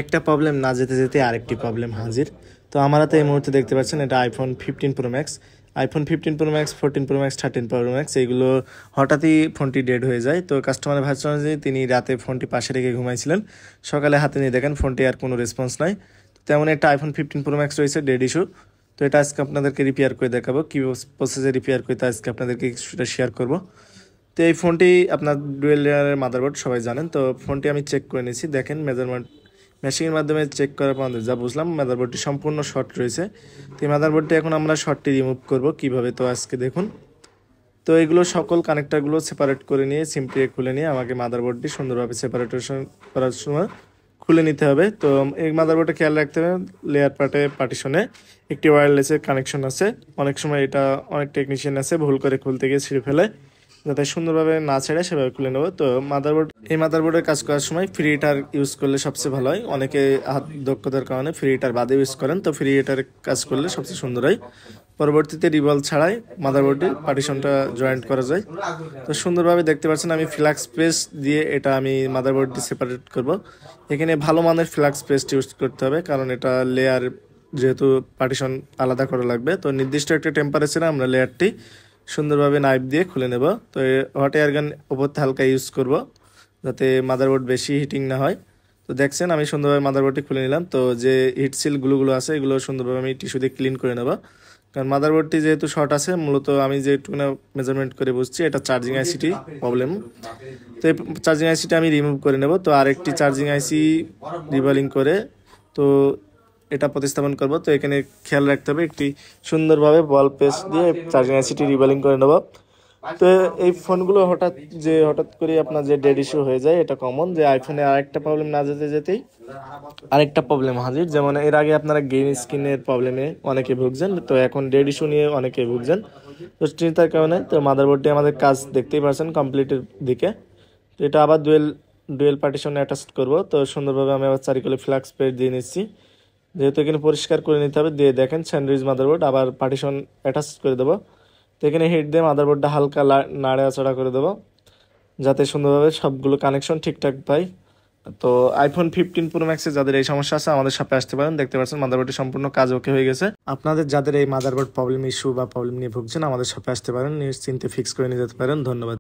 একটা প্রবলেম না যেতে যেতে আরেকটি প্রবলেম হাজির। তো আমরা তো এই মুহূর্তে দেখতে পাচ্ছেন এটা iPhone 15 pro max, iPhone 15 pro max, 14 pro max, 13 pro max এইগুলো হঠাৎই ফোনটি ডেড হয়ে যায়। তো কাস্টমারের ভার্সন যে তিনি রাতে ফোনটি পাশে রেখে ঘুমাইছিলেন, সকালে হাতে নিয়ে দেখেন ফোনটি আর কোনো রেসপন্স নাই। তেমন একটা আইফোন 15 প্রো ম্যাক্স রয়েছে ডেড ইস্যু। তো এটা আজকে আপনাদেরকে রিপেয়ার করে দেখাবো, কী প্রসেসে রিপেয়ার করতে আজকে আপনাদেরকে কিছুটা শেয়ার করব। তো এই ফোনটি আপনার ডুয়েল লেয়ারের মাদারবোর্ড সবাই জানেন। তো ফোনটি আমি চেক করে নিয়েছি, দেখেন মেজারমেন্ট মেশিনের মাধ্যমে চেক করার পর যা বুঝলাম মাদারবোর্ডটি সম্পূর্ণ শর্ট রয়েছে। তো এই মাদারবোর্ডটি এখন আমরা শর্টটি রিমুভ করব কিভাবে, তো আজকে দেখুন। তো এগুলো সকল কানেক্টারগুলো সেপারেট করে নিয়ে সিমটি খুলে নিয়ে আমাকে মাদারবোর্ডটি সুন্দরভাবে সেপারেটেশন করার সময় খুলে নিতে হবে। তো এই মাদারবোর্ডে খেয়াল রাখতে হবে লেয়ার পার্টিশনে একটি ওয়্যারলেসের কানেকশন আছে। অনেক সময় এটা অনেক টেকনিশিয়ান আছে ভুল করে খুলতে গিয়ে ছিঁড়ে ফেলে, যাতে সুন্দরভাবে না ছেড়ে সেভাবে খুলে নেব। তো এই মাদারবোর্ডের কাজ করার সময় ফ্রি হিটার ইউজ করলে সবচেয়ে ভালো হয়। অনেকে হাত দক্ষতার কারণে ফ্রি হিটার বাদে ইউজ করেন, তো ফ্রি হিটার কাজ করলে সবচেয়ে সুন্দর হয়। পরবর্তীতে রিবল ছাড়াই মাদারবোর্ডের পার্টিশনটা জয়েন্ট করা যায়। তো সুন্দরভাবে দেখতে পাচ্ছেন আমি ফ্ল্যাক্স পেস্ট দিয়ে এটা আমি মাদারবোর্ডটি সেপারেট করব। এখানে ভালো মানের ফ্ল্যাক্স পেস্ট ইউজ করতে হবে, কারণ এটা লেয়ার যেহেতু পার্টিশন আলাদা করা লাগবে। তো নির্দিষ্ট একটা টেম্পারেচারে আমরা লেয়ারটি সুন্দরভাবে নাইফ দিয়ে খুলে নেব। তো হট এয়ার গান ওপরতে হালকা ইউজ করব, যাতে মাদারবোর্ড বেশি হিটিং না হয়। তো দেখছেন আমি সুন্দরভাবে মাদারবোর্ডটি খুলে নিলাম। তো যে হিট সিলগুলো আছে এগুলো সুন্দরভাবে আমি টিস্যু দিয়ে ক্লিন করে নেব, কারণ মাদারবোর্ডটি যেহেতু শর্ট আছে। মূলত আমি যেটুকু মেজারমেন্ট করে বুঝছি এটা চার্জিং আইসিটি প্রবলেম। তো এই চার্জিং আইসিটি আমি রিমুভ করে নেব। তো আরেকটি চার্জিং আইসি রিবলিং করে তো এটা প্রতিস্থাপন করব। তো এখানে খেয়াল রাখতে হবে একটি সুন্দরভাবে বল পেস্ট দিয়ে চার্জিং আইসিটি রিবলিং করে নেব। তো এই ফোনগুলো হঠাৎ করে আপনার যে ডেড ইস্যু হয়ে যায় এটা কমন, যে আইফোনে আরেকটা প্রবলেম না যেতে যেতেই আরেকটা প্রবলেম হাজির। যেমন এর আগে আপনারা গ্রিন স্ক্রিনের প্রবলেমে অনেকে ভুগছেন, তো এখন ডেড ইস্যু নিয়ে অনেকে ভুগছেন। তো চিন্তার কারণে তো মাদারবোর্ডটি আমাদের কাজ দেখতেই পাচ্ছেন কমপ্লিটের দিকে। তো এটা আবার ডুয়েল পার্টিশনে অ্যাটাচ করব। তো সুন্দরভাবে আমি আবার চারিকলে ফ্ল্যাক্স পেস্ট দিয়ে নিচ্ছি, যেহেতু এখানে পরিষ্কার করে নিতে হবে। দিয়ে দেখেন স্যান্ডউইচ মাদারবোর্ড আবার পার্টিশন অ্যাটাচ করে দেবো। তো এখানে হিট দিয়ে মাদারবোর্ডটা হালকা নাড়াচাড়া করে দেবো, যাতে সুন্দরভাবে সবগুলো কানেকশন ঠিকঠাক পাই। তো আইফোন 15 প্রো ম্যাক্সে যাদের এই সমস্যা আছে আমাদের শপে আসতে পারেন। দেখতে পাচ্ছেন মাদারবোর্ডটি সম্পূর্ণ কাজ ওকে হয়ে গেছে। আপনাদের যাদের এই মাদারবোর্ড প্রবলেম ইস্যু বা প্রবলেম নিয়ে ভুগছেন আমাদের শপে আসতে পারেন, নিশ্চিন্তে ফিক্স করে নিয়ে যেতে পারেন। ধন্যবাদ।